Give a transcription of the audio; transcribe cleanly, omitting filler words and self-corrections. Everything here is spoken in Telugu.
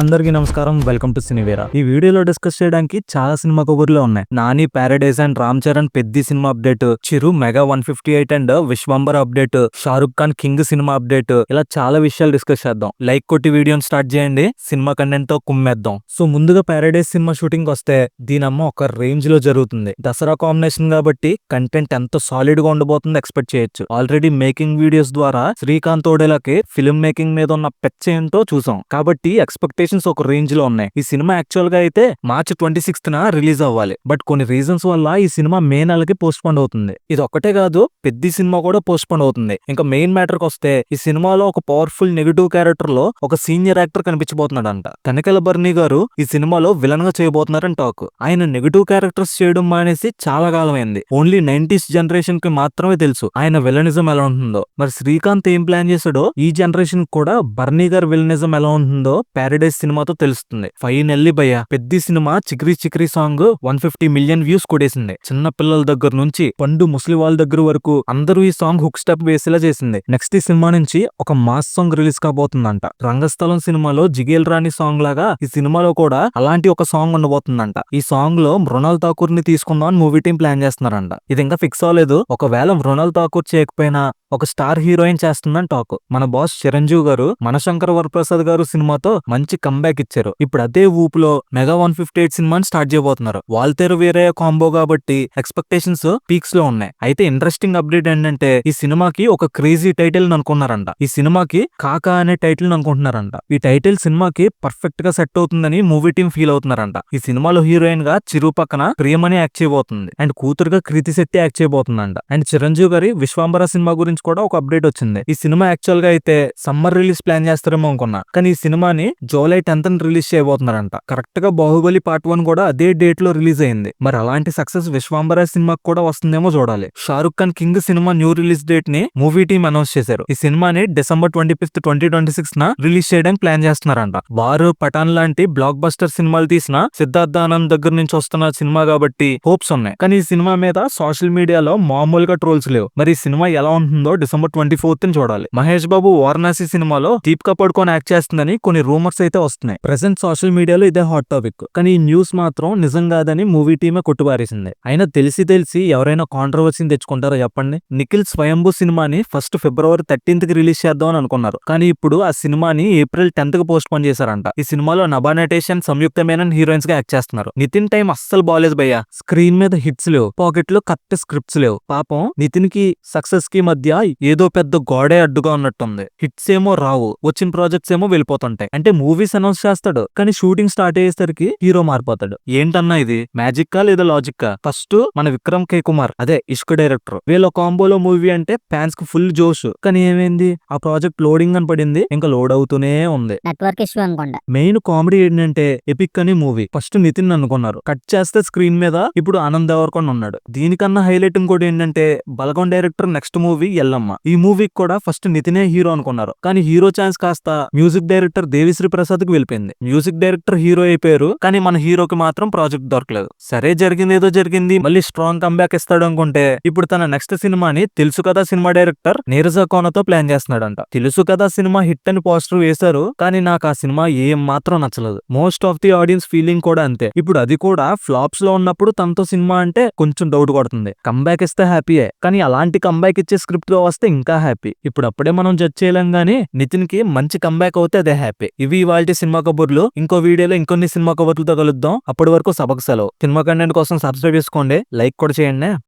అందరికీ నమస్కారం. Welcome to Cinevera. ఈ వీడియోలో డిస్కస్ చేయడానికి చాలా సినిమా కబుర్లు ఉన్నాయి. Nani Paradise and Ram Charan Peddi cinema update, Chiru mega 158 and Vishwambhara update, Shahrukh Khan King cinema update, ఇలా చాలా విషయాలు డిస్కస్ చేద్దాం. లైక్ కొట్టి వీడియోని స్టార్ట్ చేయండి, సినిమా కంటెంట్ తో కుమ్మేద్దాం. సో ముందుగా ప్యారడైజ్ సినిమా షూటింగ్ వస్తే దీనమ్మ ఒక రేంజ్ లో జరుగుతుంది. దసరా కాంబినేషన్ కాబట్టి కంటెంట్ ఎంత సాలిడ్ గా ఉండబోతుందో ఎక్స్పెక్ట్ చేయొచ్చు. ఆల్రెడీ మేకింగ్ వీడియోస్ ద్వారా శ్రీకాంత్ ఓడేలకి ఫిల్మ్ మేకింగ్ మీద ఉన్న పెచ్చ ఏంటో చూసాం కాబట్టి ఎక్స్పెక్టేషన్స్ ఒక రేంజ్ లో ఉన్నాయి. ఈ సినిమా యాక్చువల్ గా అయితే మార్చ్ 26th రిలీజ్ అవ్వాలి. బట్ కొన్ని రీజన్స్ వల్ల ఈ సినిమా మే నెలకి పోస్ట్ పోన్ అవుతుంది. ఇది ఒక్కటే కాదు, పెద్ద సినిమా కూడా పోస్ట్ పోన్ అవుతుంది. ఇంకా మెయిన్ మ్యాటర్ కి వస్తే ఈ సినిమాలో ఒక పవర్ఫుల్ నెగిటివ్ క్యారెక్టర్ లో ఒక సీనియర్ యాక్టర్ కనిపించబోతున్నాడంట. కనకల బర్ని గారు ఈ సినిమాలో విలన్ గా చేయబోతున్నారని టాక్. ఆయన నెగిటివ్ క్యారెక్టర్స్ చేయడం మానేసి చాలా కాలం అయింది. ఓన్లీ 90s జనరేషన్ కి మాత్రమే తెలుసు ఆయన విలనిజం ఎలా ఉంటుందో. మరి శ్రీకాంత్ ఏం ప్లాన్ చేశాడో ఈ జనరేషన్ కూడా బర్నీ గారు విలనిజం ఎలా ఉంటుందో ప్యారడైజ్ సినిమాతో తెలుస్తుంది. ఫైనల్లీ భయ్య పెద్ద సినిమా చిక్రీ చిక్రీ సాంగ్ 150 మిలియన్ వ్యూస్ కొడేసింది. చిన్న పిల్లల దగ్గర నుంచి పండు ముసలి వాళ్ళ దగ్గర వరకు అందరూ ఈ సాంగ్ హుక్ స్టెప్ వేసేలా చేసింది. నెక్స్ట్ ఈ సినిమా నుంచి ఒక మాస్ సాంగ్ రిలీజ్ కాబోతుందంట. రంగస్థలం సినిమాలో జిగేల్ రాణి సాంగ్ లాగా ఈ సినిమాలో కూడా అలాంటి ఒక సాంగ్ ఉండబోతుందంట. ఈ సాంగ్ లో మృణాల్ ఠాకూర్ ని తీసుకుందాం అని మూవీ టీం ప్లాన్ చేస్తున్నారంట. ఇది ఇంకా ఫిక్స్ అవ్వలేదు. ఒకవేళ మృణాల్ ఠాకూర్ చేయకపోయినా ఒక స్టార్ హీరోయిన్ చేస్తుందని టాక్. మన బాస్ చిరంజీవి గారు మనశంకర వరప్రసాద్ గారు సినిమాతో మంచి కంబ్యాక్ ఇచ్చారు. ఇప్పుడు అదే ఊపులో మెగా 158 సినిమాని స్టార్ట్ చేయబోతున్నారు. వాళ్ళతేరు వేరే కాంబో కాబట్టి ఎక్స్పెక్టేషన్స్ పీక్స్ లో ఉన్నాయి. అయితే ఇంట్రెస్టింగ్ అప్డేట్ ఏంటంటే ఈ సినిమాకి ఒక క్రేజీ టైటిల్ అనుకున్నారంట. ఈ సినిమాకి కాకా అనే టైటిల్ అనుకుంటున్నారంట. ఈ టైటిల్ సినిమాకి పర్ఫెక్ట్ గా సెట్ అవుతుందని మూవీ టీం ఫీల్ అవుతున్నారంట. ఈ సినిమాలో హీరోయిన్ గా చిరు పక్కన ప్రియమణి యాక్ట్ చేయబోతుంది అండ్ కూతురుగా కృతి శెట్టి యాక్ట్ చేయబోతుందంట. అండ్ చిరంజీవి గారి విశ్వంబర సినిమా గురించి కూడా ఒక అప్డేట్ వచ్చింది. ఈ సినిమా యాక్చువల్ గా అయితే సమ్మర్ రిలీజ్ ప్లాన్ చేస్తారేమో అనుకున్నా, కానీ ఈ సినిమాని జూలై 10th రిలీజ్ చేయబోతున్నారంట. కరెక్ట్ గా బాహుబలి పార్ట్ 1 కూడా అదే డేట్ లో రిలీజ్ అయింది. మరి అలాంటి సక్సెస్ విశ్వంబర సినిమాకి కూడా వస్తుందేమో చూడాలి. Shahrukh Khan King cinema new release date ని మూవీ టీం అనౌన్స్ చేశారు. ఈ సినిమాని December 25th, 2026 రిలీజ్ చేయడానికి ప్లాన్ చేస్తున్నారంట. వారు పఠాన్ లాంటి బ్లాక్ బస్టర్ సినిమాలు తీసిన సిద్ధార్థ్ ఆనంద్ దగ్గర నుంచి వస్తున్న సినిమా కాబట్టి హోప్స్ ఉన్నాయి. కానీ ఈ సినిమా మీద సోషల్ మీడియాలో మామూలుగా ట్రోల్స్ లేవు. మరి ఈ సినిమా ఎలా ఉంటుందో December 24th చూడాలి. మహేష్ బాబు వారణాసి సినిమాలో దీపికా పడుకోని యాక్ట్ చేస్తుందని కొన్ని రూమర్స్ అయితే వస్తున్నాయి. ప్రెసెంట్ సోషల్ మీడియాలో ఇదే హాట్ టాపిక్. కానీ ఈ న్యూస్ మాత్రం నిజం కాదని మూవీ టీమే కొట్టుబారేసింది. అయినా తెలిసి ఎవరైనా కాంట్రవర్సీని తెచ్చుకుంటారో చెప్పండి. నిఖిల్ స్వయంభూ సినిమాని ఫస్ట్ February 13th రిలీజ్ చేద్దామని అనుకున్నారు. కానీ ఇప్పుడు ఆ సినిమాని April 10th పోస్ట్ పోన్ చేశారంట. ఈ సినిమాలో నభా నటేష్ అండ్ సంయుక్త మేనన్ హీరోయిన్స్ గా యాక్ట్ చేస్తున్నారు. నితిన్ టైం అస్సలు బాలేదు భయ్య. స్క్రీన్ మీద హిట్స్ లేవు, పాకెట్ లో కరెక్ట్ స్క్రిప్ట్స్ లేవు. పాపం నితిన్ కి సక్సెస్ కి మధ్య ఏదో పెద్ద గోడే అడ్డుగా ఉన్నట్టుంది. హిట్స్ ఏమో రావు, వచ్చిన ప్రాజెక్ట్స్ ఏమో వెళ్ళిపోతుంటాయి. అంటే మూవీస్ అనౌన్స్ చేస్తాడు కానీ షూటింగ్ స్టార్ట్ అయ్యేసరికి హీరో మారిపోతాడు. ఏంటన్నా ఇది మ్యాజిక్ లేదా లాజిక్? ఫస్ట్ మన విక్రమ్ కే కుమార్ అదే ఇష్క్ డైరెక్టర్, వీళ్ళ కాంబోలో మూవీ అంటే ఫ్యాన్స్ కి ఫుల్ జోష్. కానీ ఏమైంది, ఆ ప్రాజెక్ట్ లోడింగ్ అని పడింది, ఇంకా లోడ్ అవుతూనే ఉంది. నెట్వర్క్ ఇష్యూ అనుకోండి. మెయిన్ కామెడీ ఏంటంటే ఎపిక్ అని మూవీ ఫస్ట్ నితిన్ అనుకున్నారు. కట్ చేస్తే స్క్రీన్ మీద ఇప్పుడు ఆనంద్ దేవరకొండ ఉన్నాడు. దీనికన్నా హైలైట్ ఇంకోటి ఏంటంటే బలగం డైరెక్టర్ నెక్స్ట్ మూవీ ఎల్లమ్మ. ఈ మూవీకి కూడా ఫస్ట్ నితినే హీరో అనుకున్నారు. కానీ హీరో ఛాన్స్ కాస్త మ్యూజిక్ డైరెక్టర్ దేవిశ్రీ ప్రసాద్ కి వెళ్ళిపోయింది. మ్యూజిక్ డైరెక్టర్ హీరో అయిపోయారు కానీ మన హీరోకి మాత్రం ప్రాజెక్ట్ దొరకలేదు. సరే జరిగింది ఏదో జరిగింది, మళ్ళీ స్ట్రాంగ్ కంబ్యాక్ ఇస్తాడు అనుకుంటే ఇప్పుడు తన నెక్స్ట్ సినిమాని తెలుసు కదా సినిమా డైరెక్టర్ నీరజ కోనతో ప్లాన్ చేస్తున్నాడంట. తెలుసు కదా సినిమా హిట్ అని పోస్టర్ వేశారు కానీ నాకు ఆ సినిమా ఏం మాత్రం నచ్చలేదు. Most of the audience feeling కూడా అంతే. ఇప్పుడు అది కూడా ఫ్లాప్స్ లో ఉన్నప్పుడు తనతో సినిమా అంటే కొంచెం డౌట్ కొడుతుంది. కంబ్యాక్ ఇస్తే హ్యాపీయే, కానీ అలాంటి కంబ్యాక్ ఇచ్చే స్క్రిప్ట్ తో వస్తే ఇంకా హ్యాపీ. ఇప్పుడు అప్పుడే మనం జడ్జ్ చేయలేం గానీ నితిన్ కి మంచి కంబ్యాక్ అవుతే అదే హ్యాపీ. ఇవి ఇవాల్టి సినిమా కబుర్లు. ఇంకో వీడియోలో ఇంకొన్ని సినిమా కబుర్లతో కలుద్దాం. అప్పటి వరకు సబక్ సెలవు. సినిమా కంటెంట్ కోసం సబ్స్క్రైబ్ చేసుకోండి, లైక్ కూడా చేయండి.